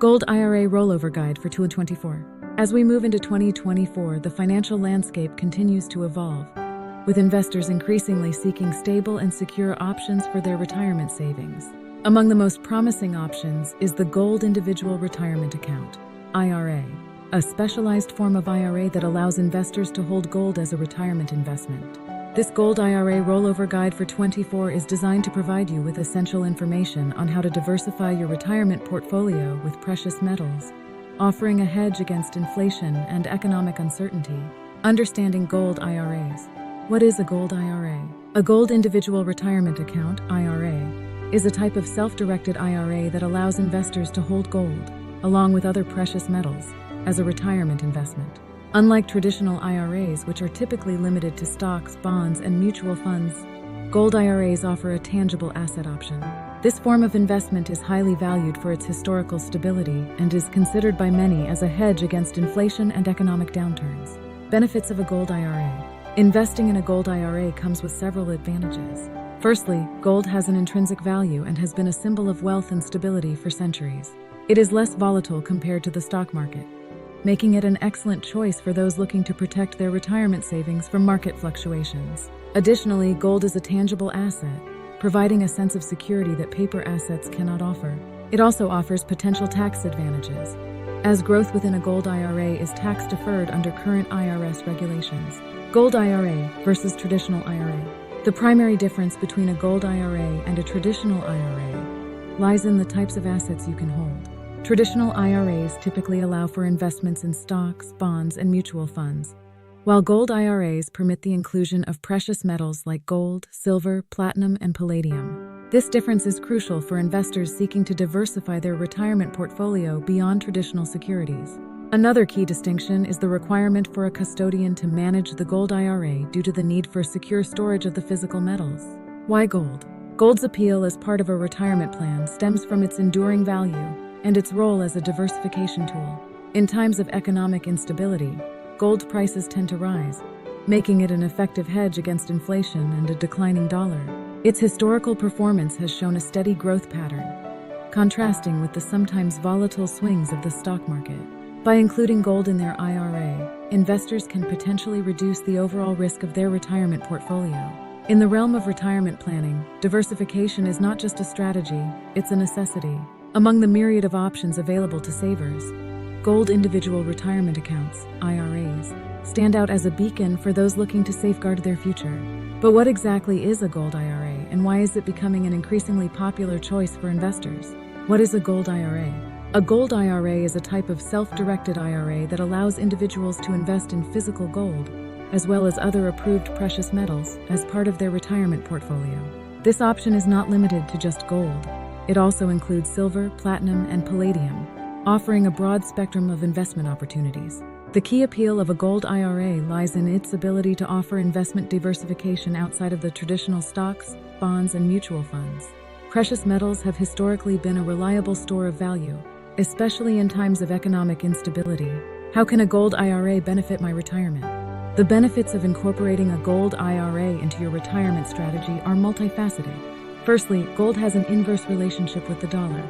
Gold IRA Rollover Guide for 2024. As we move into 2024, the financial landscape continues to evolve, with investors increasingly seeking stable and secure options for their retirement savings. Among the most promising options is the Gold Individual Retirement Account, IRA, a specialized form of IRA that allows investors to hold gold as a retirement investment. This Gold IRA Rollover Guide for 2024 is designed to provide you with essential information on how to diversify your retirement portfolio with precious metals, offering a hedge against inflation and economic uncertainty. Understanding Gold IRAs. What is a Gold IRA? A Gold Individual Retirement Account, IRA, is a type of self-directed IRA that allows investors to hold gold, along with other precious metals, as a retirement investment. Unlike traditional IRAs, which are typically limited to stocks, bonds, and mutual funds, Gold IRAs offer a tangible asset option. This form of investment is highly valued for its historical stability and is considered by many as a hedge against inflation and economic downturns. Benefits of a Gold IRA. Investing in a Gold IRA comes with several advantages. Firstly, gold has an intrinsic value and has been a symbol of wealth and stability for centuries. It is less volatile compared to the stock market, making it an excellent choice for those looking to protect their retirement savings from market fluctuations. Additionally, gold is a tangible asset, providing a sense of security that paper assets cannot offer. It also offers potential tax advantages, as growth within a Gold IRA is tax-deferred under current IRS regulations. Gold IRA versus traditional IRA. The primary difference between a Gold IRA and a traditional IRA lies in the types of assets you can hold. Traditional IRAs typically allow for investments in stocks, bonds, and mutual funds, while Gold IRAs permit the inclusion of precious metals like gold, silver, platinum, and palladium. This difference is crucial for investors seeking to diversify their retirement portfolio beyond traditional securities. Another key distinction is the requirement for a custodian to manage the Gold IRA due to the need for secure storage of the physical metals. Why gold? Gold's appeal as part of a retirement plan stems from its enduring value and its role as a diversification tool. In times of economic instability, gold prices tend to rise, making it an effective hedge against inflation and a declining dollar. Its historical performance has shown a steady growth pattern, contrasting with the sometimes volatile swings of the stock market. By including gold in their IRA, investors can potentially reduce the overall risk of their retirement portfolio. In the realm of retirement planning, diversification is not just a strategy, it's a necessity. Among the myriad of options available to savers, Gold Individual Retirement Accounts, IRAs, stand out as a beacon for those looking to safeguard their future. But what exactly is a Gold IRA, and why is it becoming an increasingly popular choice for investors? What is a Gold IRA? A Gold IRA is a type of self-directed IRA that allows individuals to invest in physical gold, as well as other approved precious metals, as part of their retirement portfolio. This option is not limited to just gold. It also includes silver, platinum, and palladium, offering a broad spectrum of investment opportunities. The key appeal of a Gold IRA lies in its ability to offer investment diversification outside of the traditional stocks, bonds, and mutual funds. Precious metals have historically been a reliable store of value, especially in times of economic instability. How can a Gold IRA benefit my retirement? The benefits of incorporating a Gold IRA into your retirement strategy are multifaceted. Firstly, gold has an inverse relationship with the dollar.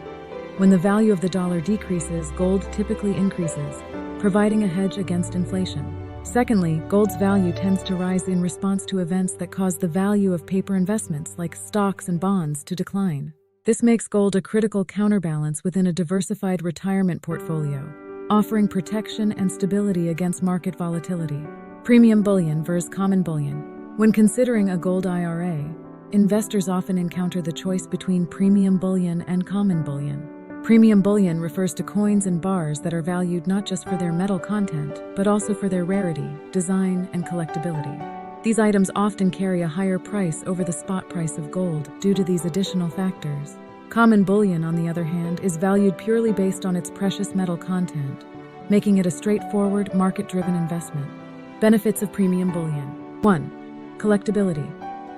When the value of the dollar decreases, gold typically increases, providing a hedge against inflation. Secondly, gold's value tends to rise in response to events that cause the value of paper investments like stocks and bonds to decline. This makes gold a critical counterbalance within a diversified retirement portfolio, offering protection and stability against market volatility. Premium bullion versus common bullion. When considering a Gold IRA, investors often encounter the choice between premium bullion and common bullion. Premium bullion refers to coins and bars that are valued not just for their metal content, but also for their rarity, design, and collectability. These items often carry a higher price over the spot price of gold due to these additional factors. Common bullion, on the other hand, is valued purely based on its precious metal content, making it a straightforward, market-driven investment. Benefits of premium bullion. 1. Collectability.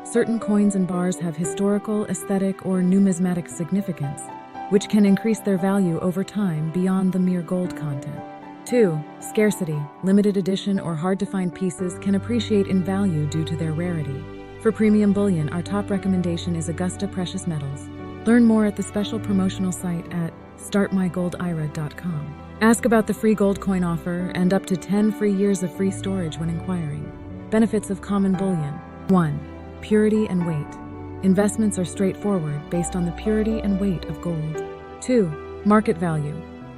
Certain coins and bars have historical, aesthetic, or numismatic significance, which can increase their value over time beyond the mere gold content. 2. Scarcity. Limited edition or hard-to-find pieces can appreciate in value due to their rarity. For premium bullion, our top recommendation is Augusta Precious Metals. Learn more at the special promotional site at startmygoldira.com. Ask about the free gold coin offer and up to 10 free years of free storage when inquiring. Benefits of common bullion. 1. Purity and weight. Investments are straightforward based on the purity and weight of gold. 2. Market value.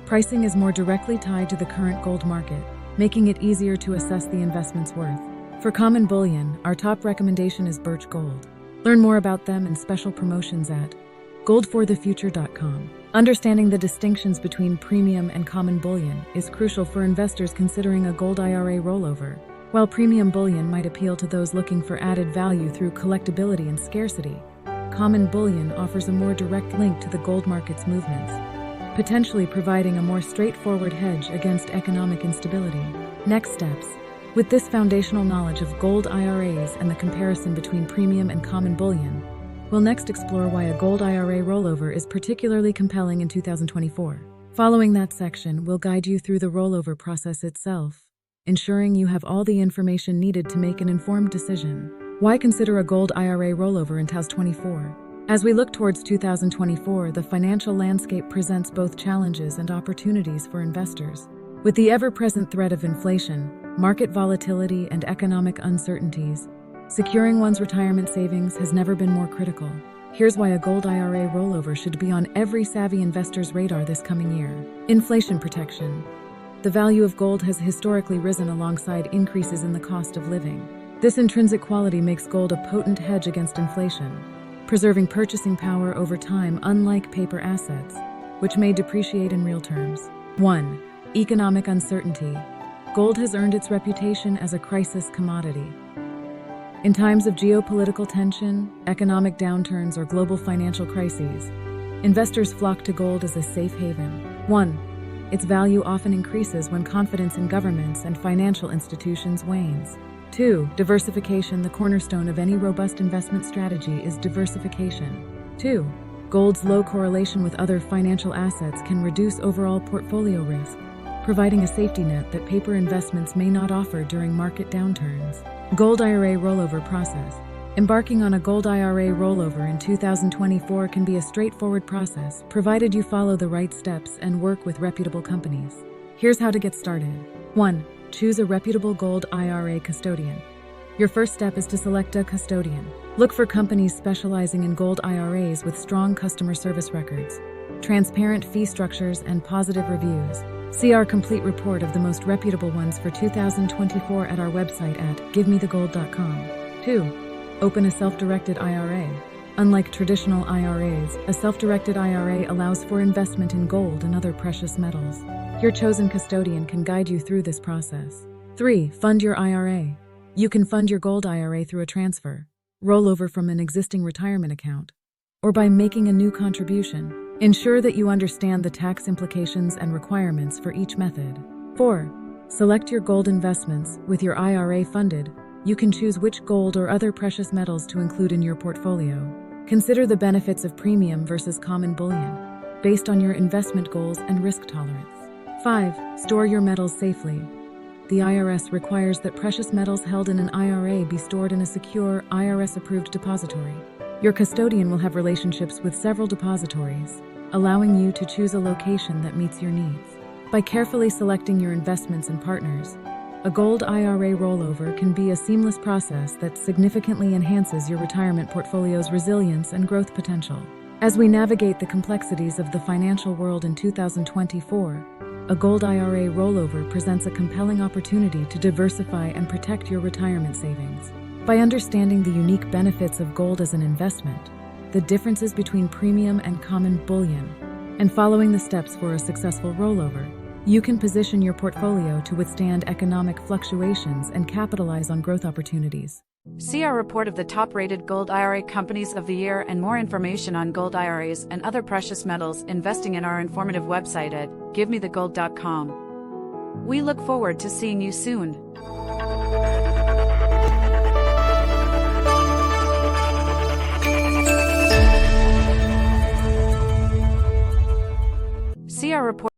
Pricing is more directly tied to the current gold market, making it easier to assess the investment's worth. For common bullion, our top recommendation is Birch Gold. Learn more about them and special promotions at goldforthefuture.com. Understanding the distinctions between premium and common bullion is crucial for investors considering a Gold IRA rollover. While premium bullion might appeal to those looking for added value through collectability and scarcity, common bullion offers a more direct link to the gold market's movements, potentially providing a more straightforward hedge against economic instability. Next steps. With this foundational knowledge of gold IRAs and the comparison between premium and common bullion, we'll next explore why a Gold IRA rollover is particularly compelling in 2024. Following that section, we'll guide you through the rollover process itself, ensuring you have all the information needed to make an informed decision. Why consider a Gold IRA rollover in 2024? As we look towards 2024, the financial landscape presents both challenges and opportunities for investors. With the ever-present threat of inflation, market volatility, and economic uncertainties, securing one's retirement savings has never been more critical. Here's why a Gold IRA rollover should be on every savvy investor's radar this coming year. Inflation protection. The value of gold has historically risen alongside increases in the cost of living. This intrinsic quality makes gold a potent hedge against inflation, preserving purchasing power over time unlike paper assets, which may depreciate in real terms. 1. Economic uncertainty. Gold has earned its reputation as a crisis commodity. In times of geopolitical tension, economic downturns, or global financial crises, investors flock to gold as a safe haven. 1. Its value often increases when confidence in governments and financial institutions wanes. 2. Diversification. The cornerstone of any robust investment strategy is diversification. 2. Gold's low correlation with other financial assets can reduce overall portfolio risk, providing a safety net that paper investments may not offer during market downturns. Gold IRA rollover process. Embarking on a Gold IRA rollover in 2024 can be a straightforward process, provided you follow the right steps and work with reputable companies. Here's how to get started. 1. Choose a reputable Gold IRA custodian. Your first step is to select a custodian. Look for companies specializing in Gold IRAs with strong customer service records, transparent fee structures, and positive reviews. See our complete report of the most reputable ones for 2024 at our website at givemethegold.com. 2. Open a self-directed IRA. Unlike traditional IRAs, a self-directed IRA allows for investment in gold and other precious metals. Your chosen custodian can guide you through this process. 3. Fund your IRA. You can fund your Gold IRA through a transfer, rollover from an existing retirement account, or by making a new contribution. Ensure that you understand the tax implications and requirements for each method. 4. Select your gold investments. With your IRA funded, you can choose which gold or other precious metals to include in your portfolio. Consider the benefits of premium versus common bullion, based on your investment goals and risk tolerance. 5. Store your metals safely. The IRS requires that precious metals held in an IRA be stored in a secure, IRS-approved depository. Your custodian will have relationships with several depositories, allowing you to choose a location that meets your needs. By carefully selecting your investments and partners, a Gold IRA rollover can be a seamless process that significantly enhances your retirement portfolio's resilience and growth potential. As we navigate the complexities of the financial world in 2024, a Gold IRA rollover presents a compelling opportunity to diversify and protect your retirement savings. By understanding the unique benefits of gold as an investment, the differences between premium and common bullion, and following the steps for a successful rollover, you can position your portfolio to withstand economic fluctuations and capitalize on growth opportunities. See our report of the top-rated Gold IRA companies of the year and more information on Gold IRAs and other precious metals investing in our informative website at givemethegold.com. We look forward to seeing you soon. See our report